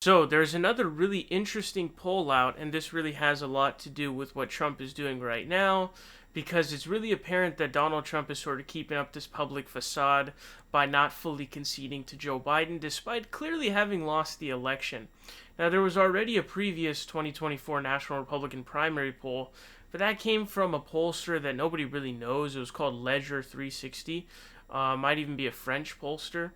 So there's another really interesting poll out, and this really has a lot to do with what Trump is doing right now, because it's really apparent that Donald Trump is sort of keeping up this public facade by not fully conceding to Joe Biden, despite clearly having lost the election. Now, there was already a previous 2024 National Republican primary poll, but that came from a pollster that nobody really knows. It was called Ledger 360. Might even be a French pollster.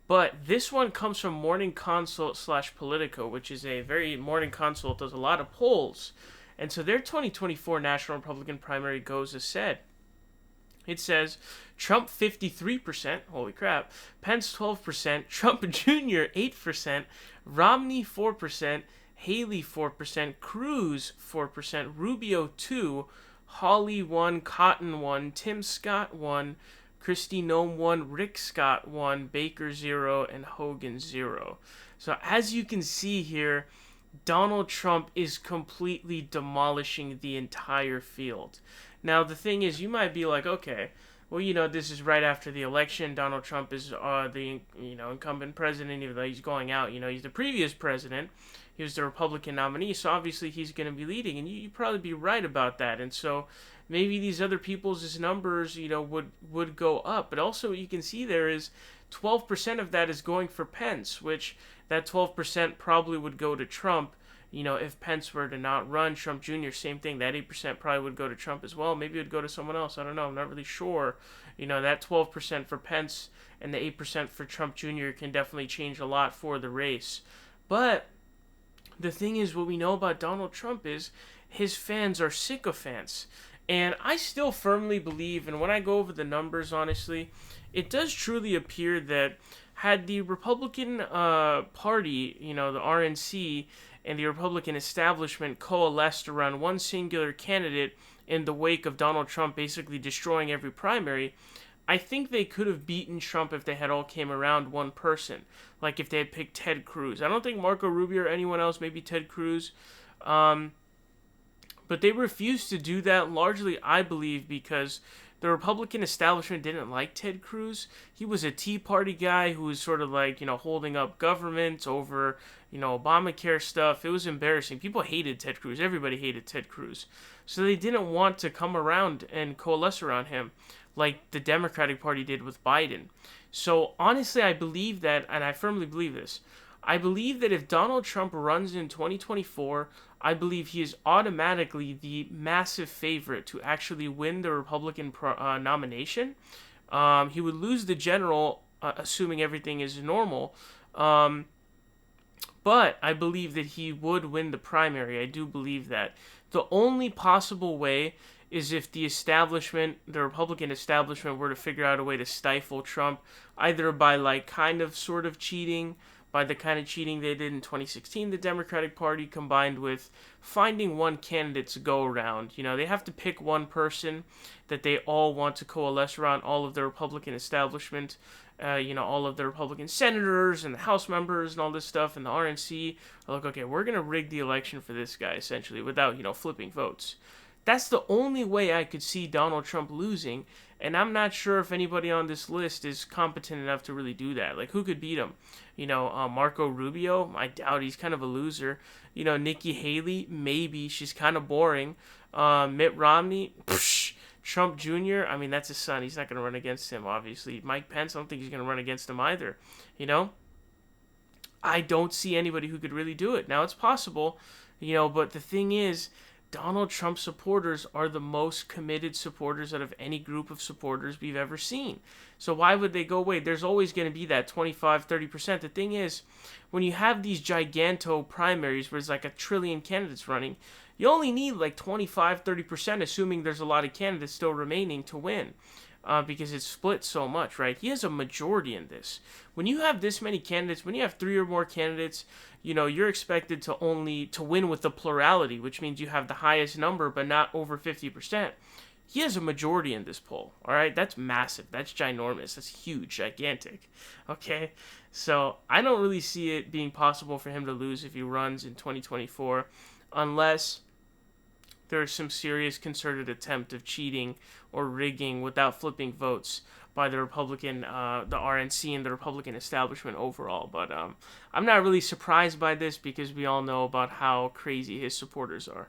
But this one comes from Morning Consult slash Politico, which is a very Morning Consult does a lot of polls. And so their 2024 National Republican primary goes as said. It says Trump 53%, holy crap, Pence 12%, Trump Jr. 8%, Romney 4%, Haley 4%, Cruz 4%, Rubio 2, Hawley 1, Cotton 1, Tim Scott 1, Kristi Noem 1, Rick Scott 1, Baker 0, and Hogan 0. So as you can see here, Donald Trump is completely demolishing the entire field. Now, the thing is, you might be like, okay, well, this is right after the election. Donald Trump is the incumbent president, even though he's going out. He's the previous president. He was the Republican nominee, so obviously he's going to be leading, and you'd probably be right about that. And so maybe these other people's numbers, would go up. But also what you can see there is 12% of that is going for Pence, which that 12% probably would go to Trump. If Pence were to not run, Trump Jr., same thing. That 8% probably would go to Trump as well. Maybe it would go to someone else. I don't know. I'm not really sure. That 12% for Pence and the 8% for Trump Jr. can definitely change a lot for the race. But the thing is, what we know about Donald Trump is his fans are sycophants. And I still firmly believe, and when I go over the numbers, honestly, it does truly appear that had the Republican Party, the RNC, and the Republican establishment coalesced around one singular candidate in the wake of Donald Trump basically destroying every primary, I think they could have beaten Trump if they had all came around one person. Like if they had picked Ted Cruz. I don't think Marco Rubio or anyone else, maybe Ted Cruz. But they refused to do that largely, I believe, because the Republican establishment didn't like Ted Cruz. He was a Tea Party guy who was sort of like, holding up government over, Obamacare stuff. It was embarrassing. People hated Ted Cruz. Everybody hated Ted Cruz. So they didn't want to come around and coalesce around him like the Democratic Party did with Biden. So honestly, I believe that, and I firmly believe this, I believe that if Donald Trump runs in 2024, I believe he is automatically the massive favorite to actually win the Republican nomination. He would lose the general, assuming everything is normal. But I believe that he would win the primary. I do believe that. The only possible way is if the establishment, the Republican establishment, were to figure out a way to stifle Trump, either by sort of cheating, by the kind of cheating they did in 2016, the Democratic Party, combined with finding one candidate to go around. They have to pick one person that they all want to coalesce around, all of the Republican establishment, all of the Republican senators and the House members and all this stuff, and the RNC are like, okay, we're going to rig the election for this guy, essentially, without, flipping votes. That's the only way I could see Donald Trump losing, and I'm not sure if anybody on this list is competent enough to really do that. Like, who could beat him? Marco Rubio? I doubt, he's kind of a loser. Nikki Haley? Maybe. She's kind of boring. Mitt Romney? Psh, Trump Jr.? I mean, that's his son. He's not going to run against him, obviously. Mike Pence? I don't think he's going to run against him either. I don't see anybody who could really do it. Now, it's possible, but the thing is, Donald Trump supporters are the most committed supporters out of any group of supporters we've ever seen. So why would they go away? There's always going to be that 25, 30%. The thing is, when you have these giganto primaries where there's like 1 trillion candidates running, you only need like 25, 30%, assuming there's a lot of candidates still remaining to win. Because it's split so much, right? He has a majority in this. When you have this many candidates, when you have 3 or more candidates, you're expected to win with the plurality, which means you have the highest number, but not over 50%. He has a majority in this poll, all right? That's massive. That's ginormous. That's huge, gigantic, okay? So I don't really see it being possible for him to lose if he runs in 2024, unless there's some serious concerted attempt of cheating or rigging without flipping votes. by the the RNC and the Republican establishment overall. But I'm not really surprised by this because we all know about how crazy his supporters are.